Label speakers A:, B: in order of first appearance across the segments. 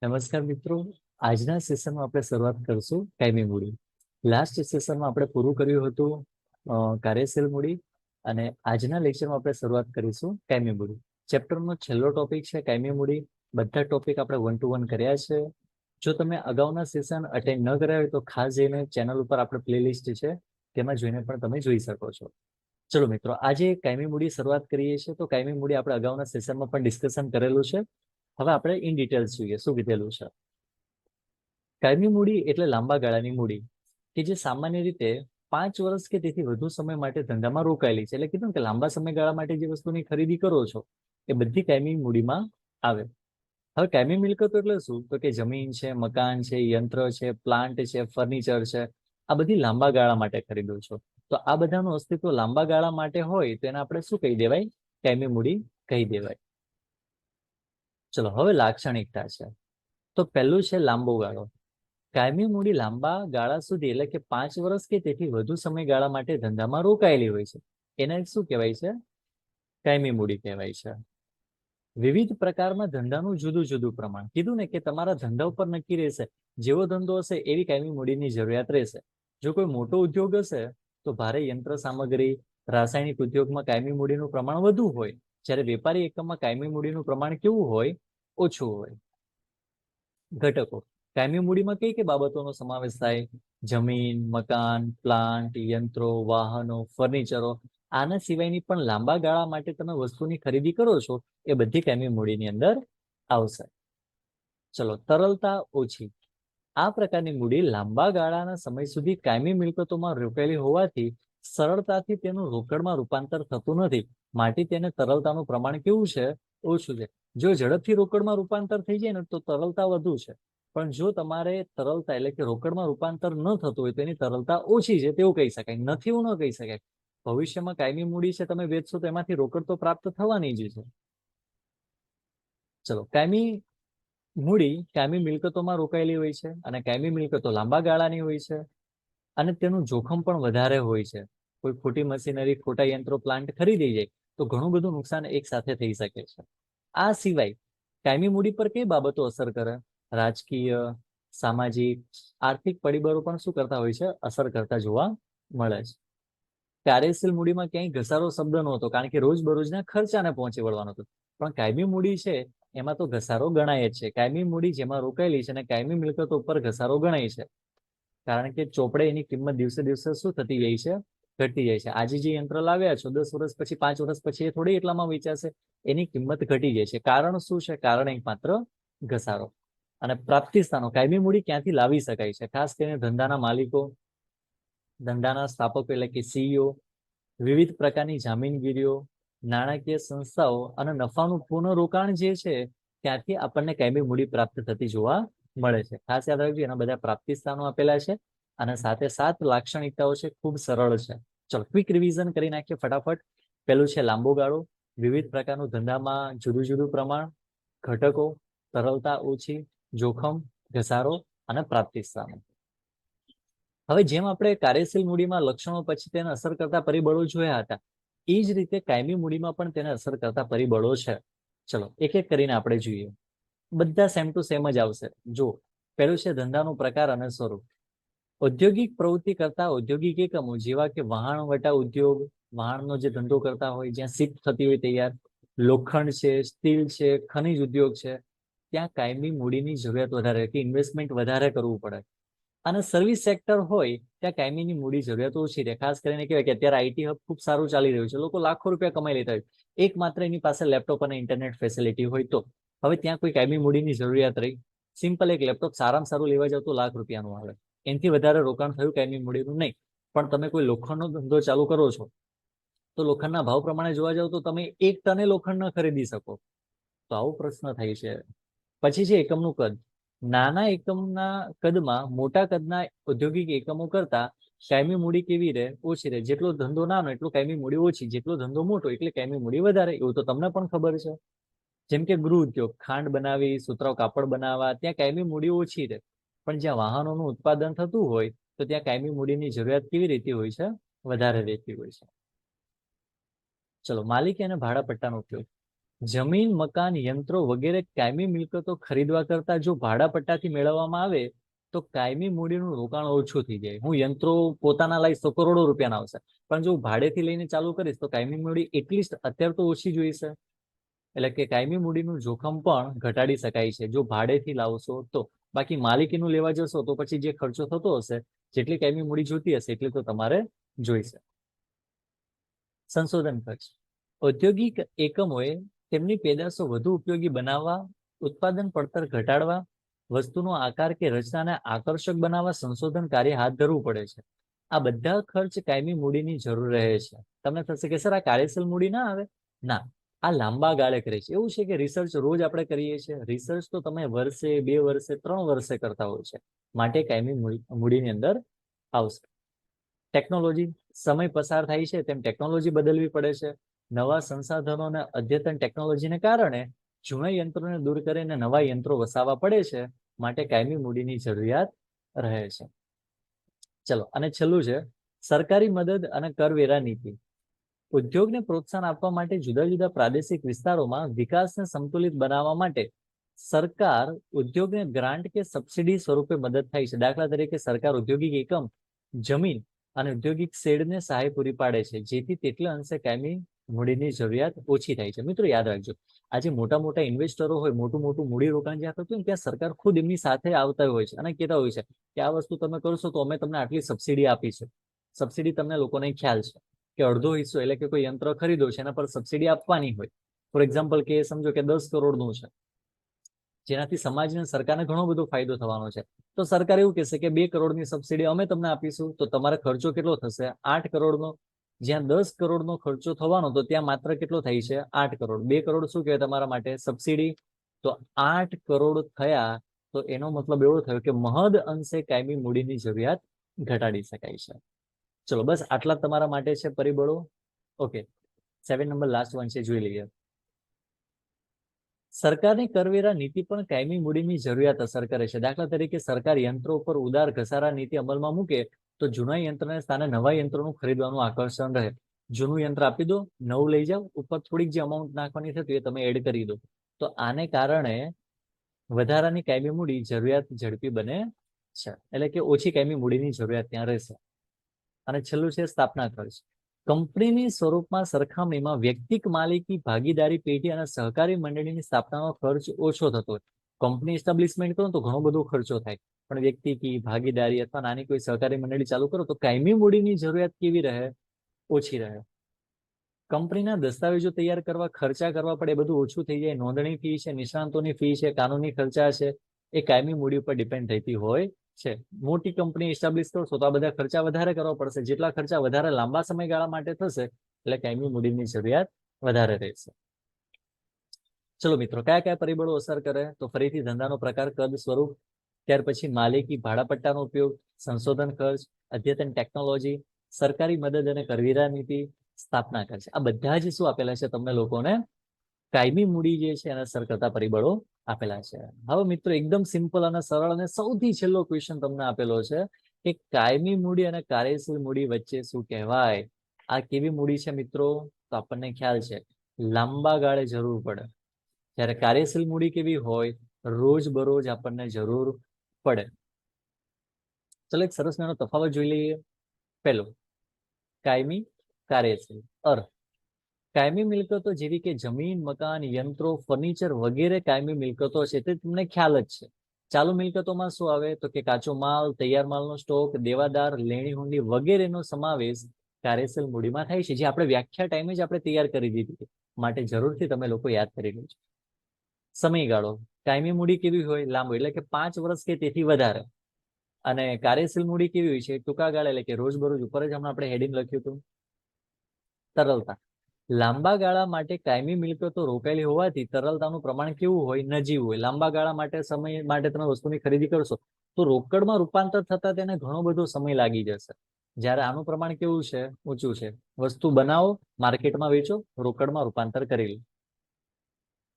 A: નમસ્કાર મિત્રો, આજના સેશનમાં આપણે શરૂઆત કરશું કાયમી મૂડી. લાસ્ટ સેશનમાં આપણે પૂરું કર્યું હતું કાર્યશીલ મૂડી અને આજના લેક્ચરમાં આપણે શરૂઆત કરીશું કાયમી મૂડી. ચેપ્ટરનો છેલ્લો ટોપિક છે કાયમી મૂડી. બધા ટોપિક આપણે 1 to 1 કર્યા છે. જો તમે અગાઉના સેશન અટેન્ડ ન કર્યા હોય તો ખાસ જઈને ચેનલ ઉપર આપણે પ્લેલિસ્ટ છે તેમાં જોઈને પણ તમે જોઈ શકો છો. ચલો મિત્રો, આજે કાયમી મૂડી શરૂઆત કરીએ છીએ. તો કાયમી મૂડી આપણે અગાઉના સેશનમાં પણ ડિસ્કશન કરેલું છે. હવે આપણે ઇન ડિટેલ્સ જોઈએ શું કીધેલું છે. કાયમી મૂડી એટલે લાંબા ગાળાની મૂડી કે જે સામાન્ય રીતે 5 વર્ષ કે તેથી વધુ સમય માટે ધંધામાં રોકાયેલી છે. એટલે કીધું કે લાંબા સમયગાળા માટે જે વસ્તુની ખરીદી કરો છો એ બધી કાયમી મૂડીમાં આવે. હવે કાયમી મિલકતો એટલે શું? તો કે જમીન છે, મકાન છે, યંત્ર છે, પ્લાન્ટ છે, ફર્નિચર છે, આ બધી લાંબા ગાળા માટે ખરીદો છો. તો આ બધાનું અસ્તિત્વ લાંબા ગાળા માટે હોય તો એને આપણે શું કહી દેવાય? કાયમી મૂડી કહી દેવાય. ચલો, હવે લાક્ષણિકતા છે. તો પહેલું છે લાંબો ગાળો. કાયમી મૂડી લાંબા ગાળા સુધી એટલે કે 5 વર્ષ કે તેથી વધુ સમયગાળા માટે ધંધામાં રોકાયેલી હોય છે. એને શું કહેવાય છે? કાયમી મૂડી કહેવાય છે. વિવિધ પ્રકારના ધંધાનું જુદું જુદું પ્રમાણ. કીધું ને કે તમારા ધંધા ઉપર નક્કી રહેશે. જેવો ધંધો હશે એવી કાયમી મૂડીની જરૂરિયાત રહેશે. જો કોઈ મોટો ઉદ્યોગ હશે તો ભારે યંત્ર સામગ્રી, રાસાયણિક ઉદ્યોગમાં કાયમી મૂડીનું પ્રમાણ વધુ હોય, જ્યારે વેપારી એકમમાં કાયમી મૂડીનું પ્રમાણ કેવું હોય? ઓછું હોય. ઘટકો. કાયમી મૂડીમાં કઈ કઈ બાબતોનો સમાવેશ થાય? જમીન, મકાન, પ્લાન્ટ, યંત્રો, વાહનો, ફર્નિચરો. આના સિવાયની પણ લાંબા ગાળા માટે તમે વસ્તુની ખરીદી કરો છો એ બધી કાયમી મૂડીની અંદર આવશે. ચલો, તરલતા ઓછી. આ પ્રકારની મૂડી લાંબા ગાળાના સમય સુધી કાયમી મિલકતોમાં રોકાયેલી હોવાથી સરળતાથી તેનું રોકડમાં રૂપાંતર થતું નથી. માટે તેને તરલતાનું પ્રમાણ કેવું છે? ઓછું છે. જો ઝડપથી રોકડમાં રૂપાંતર થઈ જાય ને તો તરલતા વધુ છે. પણ જો તમારે તરલતા એટલે કે રોકડમાં રૂપાંતર ન થતું હોય તો એની તરલતા ઓછી છે તેવું કહી શકાય. નથી એવું ન કહી શકાય. ભવિષ્યમાં કાયમી મૂડી છે તમે વેચશો તો એમાંથી રોકડ તો પ્રાપ્ત થવાની જ છે. ચલો, કાયમી મૂડી કાયમી મિલકતોમાં રોકાયેલી હોય છે અને કાયમી મિલકતો લાંબા ગાળાની હોય છે અને તેનું જોખમ પણ વધારે હોય છે. કોઈ ખોટી મશીનરી, ખોટા યંત્રો, પ્લાન્ટ ખરીદી જાય તો ઘણું બધું નુકસાન એક સાથે થઈ શકે છે. આ સિવાય કાયમી મૂડી પર કઈ બાબતો અસર કરે? રાજકીય, સામાજિક, આર્થિક પરિબળો પણ શું કરતા હોય છે? અસર કરતા જોવા મળે છે. કાર્યશીલ મૂડીમાં ક્યાંય ઘસારો શબ્દ નહોતો, કારણ કે રોજબરોજના ખર્ચાને પહોંચી વળવાનો હતો. પણ કાયમી મૂડી છે એમાં તો ઘસારો ગણાય જ છે. કાયમી મૂડી જેમાં રોકાયેલી છે અને કાયમી મિલકતો ઉપર ઘસારો ગણાય છે. કારણ કે ચોપડે એની કિંમત દિવસે દિવસે શું થતી જાય છે? ઘટતી જાય છે. આજે જે યંત્ર લાવ્યા છો 10 વર્ષ પછી, 5 વર્ષ પછી એ થોડી એટલામાં વેચાશે. એની કિંમત ઘટી જાય છે. કારણ શું છે? કારણ એકમાત્ર ઘસારો. અને પ્રાપ્તિ સ્થાનો. કાયમી મૂડી ક્યાંથી લાવી શકાય છે? ખાસ કરીને ધંધાના માલિકો, ધંધાના સ્થાપકો એટલે કે CEO, વિવિધ પ્રકારની જામીનગીરીઓ, નાણાકીય સંસ્થાઓ અને નફાનું પુનઃરોકાણ જે છે ત્યાંથી આપણને કાયમી મૂડી પ્રાપ્ત થતી જોવા મળે છે. ખાસ યાદ રાખજો, એના બધા પ્રાપ્તિ સ્થાનો આપેલા છે અને સાથે 7 લાક્ષણિકતાઓ છે. ખૂબ સરળ છે. ચલો, ક્વિક રિવિઝન કરી નાખીએ ફટાફટ. પેલું છે લાંબો ગાળો. વિવિધ પ્રકારનું ધંધામાં જુદું જુદું પ્રમાણ, ઘટકો, તરલતા ઓછી, જોખમ, ઘસારો અને પ્રાપ્તિ સ્થાનો. હવે જેમ આપણે કાર્યશીલ મૂડીમાં લક્ષણો પછી તેને અસર કરતા પરિબળો જોયા હતા, એ જ રીતે કાયમી મૂડીમાં પણ તેને અસર કરતા પરિબળો છે. ચલો, એક એક કરીને આપણે જોઈએ. બધા સેમ ટુ સેમ જ આવશે. જો પહેલું છે ધંધાનો પ્રકાર અને સ્વરૂપ. ઔદ્યોગિક પ્રવૃત્તિ કરતા ઔદ્યોગિક એકમો જેવા કે વહાણવટા ઉદ્યોગ, વહાણનો જે ધંધો કરતા હોય, જ્યાં શીપ થતી હોય તૈયાર, લોખંડ છે, સ્ટીલ છે, ખનિજ ઉદ્યોગ છે, ત્યાં કાયમી મૂડીની જરૂરિયાત વધારે, કે ઇન્વેસ્ટમેન્ટ વધારે કરવું પડે. અને સર્વિસ સેક્ટર હોય ત્યાં કાયમીની મૂડી જરૂરિયાત ઓછી રહે. ખાસ કરીને કહેવાય કે અત્યારે આઈટી હબ ખૂબ સારું ચાલી રહ્યું છે. લોકો લાખો રૂપિયા કમાઈ લેતા હોય. એકમાત્ર એની પાસે લેપટોપ અને ઇન્ટરનેટ ફેસિલિટી હોય તો હવે ત્યાં કોઈ કાયમી મૂડીની જરૂરિયાત રહી? સિમ્પલ એક લેપટોપ સારામાં સારું લેવા જાવ તો ₹1,00,000 આવે. એનાથી વધારે રોકાણ થયું કાયમી મૂડીનું નહીં. પણ તમે કોઈ લોખંડનો ધંધો ચાલુ કરો છો તો લોખંડના ભાવ પ્રમાણે જોવા જાવ તો તમે 1 ટને લોખંડ ન ખરીદી શકો. તો આવો પ્રશ્ન થાય છે. પછી છે એકમનું કદ. નાના એકમના કદમાં મોટા કદના ઔદ્યોગિક એકમો કરતા કાયમી મૂડી કેવી રહે? ઓછી રહે. જેટલો ધંધો નાનો એટલો કાયમી મૂડી ઓછી, જેટલો ધંધો મોટો એટલે કાયમી મૂડી વધારે. એવું તો તમને પણ ખબર છે. જેમ કે ગૃહ ઉદ્યોગ, ખાંડ બનાવી, સુતરાઉ કાપડ બનાવવા, ત્યાં કાયમી મૂડી ઓછી રહે. પણ જ્યાં વાહનોનું ઉત્પાદન થતું હોય તો ત્યાં કાયમી મૂડીની જરૂરિયાત કેવી રીતે હોય છે? વધારે રહેતી હોય છે. ચલો, માલિકી અને ભાડા પટ્ટાનો ઉપયોગ. જમીન, મકાન, યંત્રો વગેરે કાયમી મિલકતો ખરીદવા કરતા જો ભાડા પટ્ટાથી મેળવવામાં આવે તો કાયમી મૂડીનું રોકાણ ઓછું થઈ જાય. હું યંત્રો પોતાના લાવીશ તો કરોડો રૂપિયાના આવશે, પણ જો ભાડેથી લઈને ચાલુ કરીશ તો કાયમી મૂડી એટલીસ્ટ અત્યારે તો ઓછી જોઈશે. એટલે કે કાયમી મૂડીનું જોખમ પણ ઘટાડી શકાય છે જો ભાડેથી લાવશો તો. બાકી માલિકીનું લેવા જશો તો પછી જે ખર્ચો થતો હશે, જેટલી કાયમી મૂડી જોતી હશે એટલી તો તમારે જોઈશે. સંશોધન ખર્ચ. ઔદ્યોગિક એકમોએ તેમની પેદાશો વધુ ઉપયોગી બનાવવા, ઉત્પાદન પડતર ઘટાડવા, વસ્તુનો આકાર કે રચનાને આકર્ષક બનાવવા સંશોધન કાર્ય હાથ ધરવું પડે છે. આ બધા ખર્ચ કાયમી મૂડીની જરૂર રહે છે. તમને થશે કે સર આ કાર્યશીલ મૂડી ના આવે? ના, આ લાંબા ગાળે કરે છે. એવું છે કે રિસર્ચ રોજ આપણે કરીએ છીએ. રિસર્ચ તો તમે વર્ષે, 2 વર્ષે, 3 વર્ષે કરતા હોય છે. માટે કાયમી મૂડીની અંદર આવશે. ટેકનોલોજી. સમય પસાર થાય છે તેમ ટેકનોલોજી બદલવી પડે છે. નવા સંસાધનો અને અદ્યતન ટેકનોલોજીને કારણે જૂના યંત્રોને દૂર કરીને નવા યંત્રો વસાવવા પડે છે. માટે કાયમી મૂડીની જરૂરિયાત રહે છે. ચલો, અને છેલ્લું છે સરકારી મદદ અને કરવેરા નીતિ. ઉદ્યોગને પ્રોત્સાહન આપવા માટે જુદા જુદા પ્રાદેશિક વિસ્તારોમાં વિકાસને સંતુલિત બનાવવા માટે સરકાર ઉદ્યોગને ગ્રાન્ટ કે સબસિડી સ્વરૂપે મદદ થાય છે. દાખલા તરીકે સરકાર ઔદ્યોગિક એકમ, જમીન અને ઔદ્યોગિક શેડને સહાય પૂરી પાડે છે, જેથી તેટલા અંશે કાયમી મૂડીની જરૂરિયાત ઓછી થાય છે. મિત્રો યાદ રાખજો, આજે મોટા મોટા ઇન્વેસ્ટરો હોય, મોટું મોટું મૂડી રોકાણ જ્યાં થતું હોય ત્યાં સરકાર ખુદ એમની સાથે આવતા હોય છે અને કહેતા હોય છે કે આ વસ્તુ તમે કરશો તો અમે તમને આટલી સબસિડી આપીશું. સબસિડી તમને લોકોને ખ્યાલ છે કે અડધો હિસ્સો, એટલે કે કોઈ યંત્ર ખરીદો છે એના પર સબસિડી આપવાની હોય. ફોર એક્ઝામ્પલ કે સમજો કે 10 કરોડનું છે, જેનાથી સમાજને, સરકારને ઘણો બધો ફાયદો થવાનો છે. તો સરકાર એવું કહેશે કે 2 કરોડની સબસિડી અમે તમને આપીશું, તો તમારો ખર્ચો કેટલો થશે? 8 કરોડનો. જ્યાં 10 કરોડનો ખર્ચો થવાનો તો ત્યાં માત્ર કેટલો થાય છે? 8 કરોડ. 2 કરોડ શું કહેવાય તમારા માટે? સબસિડી. તો 8 કરોડ થયા. તો એનો મતલબ એવો થયો કે મહદ અંશે કાયમી મૂડીની જરૂરિયાત ઘટાડી શકાય છે. ચલો, બસ આટલા તમારા માટે છે પરિબળો. ઓકે, 7 નંબર લાસ્ટ વન છે, જોઈ લઈએ. સરકારની કરવેરા નીતિ પણ કાયમી મૂડીની જરૂરિયાત અસર કરે છે. દાખલા તરીકે સરકાર યંત્રો પર ઉદાર ઘસારા નીતિ અમલમાં મૂકે તો જૂના યંત્રને સ્થાને નવા યંત્રોનું ખરીદવાનું આકર્ષણ રહે. જૂનું યંત્ર આપી દો, નવું લઈ જાઓ, ઉપર થોડીક જે અમાઉન્ટ નાખવાની થતી એ તમે એડ કરી દો. તો આને કારણે વધારાની કાયમી મૂડી જરૂરિયાત ઝડપી બને છે. એટલે કે ઓછી કાયમી મૂડીની જરૂરિયાત ત્યાં રહેશે. અને છેલ્લું છે સ્થાપના ખર્ચ. કંપનીની સ્વરૂપમાં સરખામણીમાં વ્યક્તિક માલિકી, ભાગીદારી પેઢી અને સહકારી મંડળીની સ્થાપનાનો ખર્ચ ઓછો થતો હોય. કંપની એસ્ટાબ્લિશમેન્ટ કરો તો ઘણો બધો ખર્ચો થાય, પણ વ્યક્તિકી, ભાગીદારી અથવા નાની કોઈ સહકારી મંડળી ચાલુ કરો તો કાયમી મૂડીની જરૂરિયાત કેવી રહે? ઓછી રહે. કંપનીના દસ્તાવેજો તૈયાર કરવા, ખર્ચા કરવા પડે, એ બધું ઓછું થઈ જાય. નોંધણી ફી છે, નિષ્ણાંતોની ફી છે, કાનૂની ખર્ચા છે, એ કાયમી મૂડી ઉપર ડિપેન્ડ થતી હોય છે. મોટી કંપની એસ્ટાબ્લિશ કરશો તો આ બધા ખર્ચા વધારે કરવા પડશે. જેટલા ખર્ચા વધારે લાંબા સમયગાળા માટે થશે એટલે કાયમી મૂડીની જરૂરિયાત વધારે રહેશે. ચલો મિત્રો, કયા કયા પરિબળો અસર કરે? તો ફરીથી ધંધાનો પ્રકાર, કદ, સ્વરૂપ, ત્યાર પછી માલિકી, ભાડાપટ્ટાનો ઉપયોગ, સંશોધન ખર્ચ, અદ્યતન ટેકનોલોજી, સરકારી મદદ અને કરવેરા નીતિ, સ્થાપના ખર્ચ. આ બધા જ શું આપેલા છે તમને લોકોને? કાયમી મૂડી જે છે એના અસર કરતા પરિબળો આપેલા છે. હવે મિત્રો એકદમ સિમ્પલ અને સરળ અને સૌથી છેલ્લો ક્વેશ્ચન તમને આપેલો છે કે કાયમી મૂડી અને કાર્યશીલ મૂડી વચ્ચે શું કહેવાય? આ કેવી મૂડી છે મિત્રો? તો આપણને ખ્યાલ છે, લાંબા ગાળે જરૂર પડે. જ્યારે કાર્યશીલ મૂડી કેવી હોય? રોજ બરોજ આપણને જરૂર પડે. ચલો, એક સરસ નાનો તફાવત જોઈ લઈએ. પહેલો, કાયમી, કાર્યશીલ. અર્થ: કાયમી મિલકતો જેવી કે જમીન, મકાન, યંત્રો, ફર્નિચર વગેરે કાયમી મિલકતો છે, તે તમને ખ્યાલ જ છે. ચાલુ મિલકતોમાં શું આવે? તો કે કાચો માલ, તૈયાર માલનો સ્ટોક, દેવાદાર, લેણી હુંડી વગેરેનો સમાવેશ કાર્યશીલ મૂડીમાં થાય છે, જે આપણે વ્યાખ્યા ટાઈમે જ આપણે તૈયાર કરી દીધી. માટે જરૂરથી તમે લોકો યાદ કરી લેજો. સમયગાળો: કાયમી મૂડી કેવી હોય? લાંબો, એટલે કે 5 વર્ષ કે તેથી વધારે. અને કાર્યશીલ મૂડી કેવી હોય છે? ટૂંકા ગાળે, એટલે કે રોજબરોજ. ઉપર જ હમણાં આપણે હેડિંગ લખ્યું હતું. તરલતા: લાંબા ગાળા માટે કાયમી મિલકતો રોકાયેલી હોવાથી તરલતાનું પ્રમાણ કેવું હોય? નજીવું હોય. લાંબા ગાળા માટે, સમય માટે તમે વસ્તુની ખરીદી કરશો તો રોકડમાં રૂપાંતર થતા તેને ઘણો બધો સમય લાગી જશે. જ્યારે આનું પ્રમાણ કેવું છે? ઊંચું છે. વસ્તુ બનાવો, માર્કેટમાં વેચો, રોકડમાં રૂપાંતર કરી લો.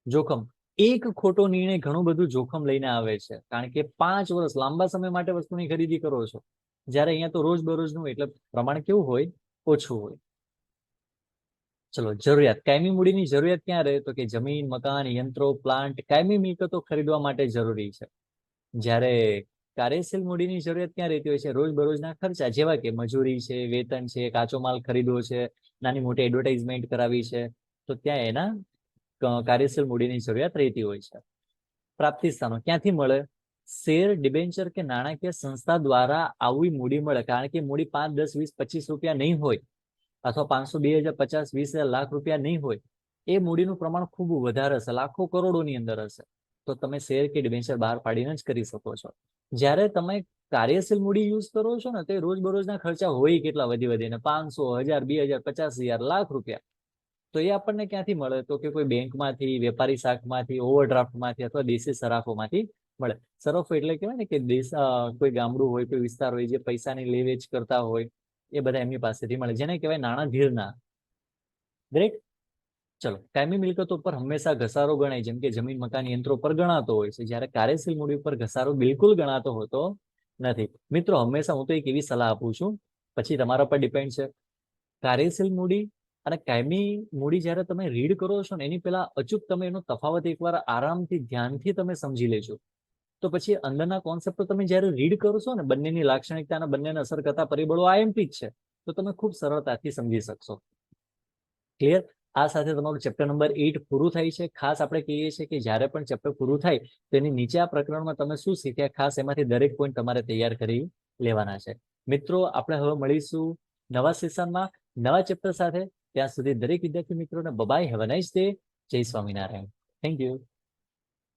A: જોખમ: એક ખોટો નિર્ણય ઘણું બધું જોખમ લઈને આવે છે, કારણ કે 5 વર્ષ લાંબા સમય માટે વસ્તુની ખરીદી કરો છો. જ્યારે અહીંયા તો રોજ બરોજનું, એટલે પ્રમાણ કેવું હોય? ઓછું હોય. ચલો, જરૂરિયાત. કાયમી મૂડીની જરૂરિયાત ક્યાં રહે? તો કે જમીન, મકાન, યંત્રો, પ્લાન્ટ, કાયમી મિલકતો ખરીદવા માટે જરૂરી છે. જ્યારે કાર્યશીલ મૂડીની જરૂરિયાત ક્યાં રહેતી હોય છે? રોજબરોજના ખર્ચા, જેવા કે મજૂરી છે, વેતન છે, કાચો માલ ખરીદવો છે, નાની મોટી એડવર્ટાઇઝમેન્ટ કરાવી છે, તો ત્યાં એના કાર્યશીલ મૂડીની જરૂરિયાત રહેતી હોય છે. પ્રાપ્તિ સ્થાનો ક્યાંથી મળે? શેર, ડિબેન્ચર કે નાણાકીય સંસ્થા દ્વારા આવી મૂડી મળે. કારણ કે મૂડી 5, 10, 20, 25 રૂપિયા નહીં હોય, અથવા 500, 2000, 50, 20,000, લાખ રૂપિયા નહીં હોય. એ મૂડીનું પ્રમાણ ખૂબ વધારે હશે, લાખો કરોડોની અંદર હશે, તો તમે શેર કે ડિબેન્ચર બહાર પાડીને જ કરી શકો છો. જ્યારે તમે કાર્યશીલ મૂડી યુઝ કરો છો ને, તો રોજબરોજના ખર્ચા હોય કેટલા વધી વધીને 500, 1000, 2000, 50,000, લાખ રૂપિયા. તો એ આપણને ક્યાંથી મળે? તો કે કોઈ બેંકમાંથી, વેપારી શાખમાંથી, ઓવરડ્રાફ્ટમાંથી અથવા દેશી સરાફોમાંથી મળે. સરાફો એટલે કહેવાય ને કે દેશ, કોઈ ગામડું હોય, કોઈ વિસ્તાર હોય જે પૈસાની લે વેચ કરતા હોય, એ બધા એમની પાસેથી મળે, જેને કહેવાય નાણાં ધીરના. ગ્રેટ. ચલો, કાયમી મિલકતો પર હંમેશા ઘસારો ગણાય, જેમ કે જમીન, મકાન, યંત્રો પર ગણાતો હોય છે, જ્યારે કાર્યશીલ મૂડી પર ઘસારો બિલકુલ ગણાતો હોતો નથી. મિત્રો, હંમેશા હું તો એક એવી સલાહ આપું છું, પછી તમારા પર ડિપેન્ડ છે. કાર્યશીલ મૂડી અને કાયમી મૂડી જ્યારે તમે રીડ કરો છો ને, એની પહેલા અચૂક તમે એનો તફાવત એકવાર આરામથી, ધ્યાનથી તમે સમજી લેજો. તો પછી અંદરના કોન્સેપ્ટો તમે જ્યારે રીડ કરશો ને, બંનેની લાક્ષણિકતા અને બંનેને અસર કરતા પરિબળો આઈએમપી જ છે, તો તમે ખૂબ સરળતાથી સમજી શકશો. ક્લિયર? આ સાથે તમારું ચેપ્ટર નંબર 8 પૂરું થાય છે. ખાસ આપણે કહીએ છીએ કે જ્યારે પણ ચેપ્ટર પૂરું થાય, તેની નીચે આ પ્રકરણમાં તમે શું શીખ્યા, ખાસ એમાંથી દરેક પોઈન્ટ તમારે તૈયાર કરી લેવાના છે. મિત્રો, આપણે હવે મળીશું નવા સેશનમાં નવા ચેપ્ટર સાથે. ત્યાં સુધી દરેક વિદ્યાર્થી મિત્રોને bye, have a nice day. જય સ્વામિનારાયણ. Thank you.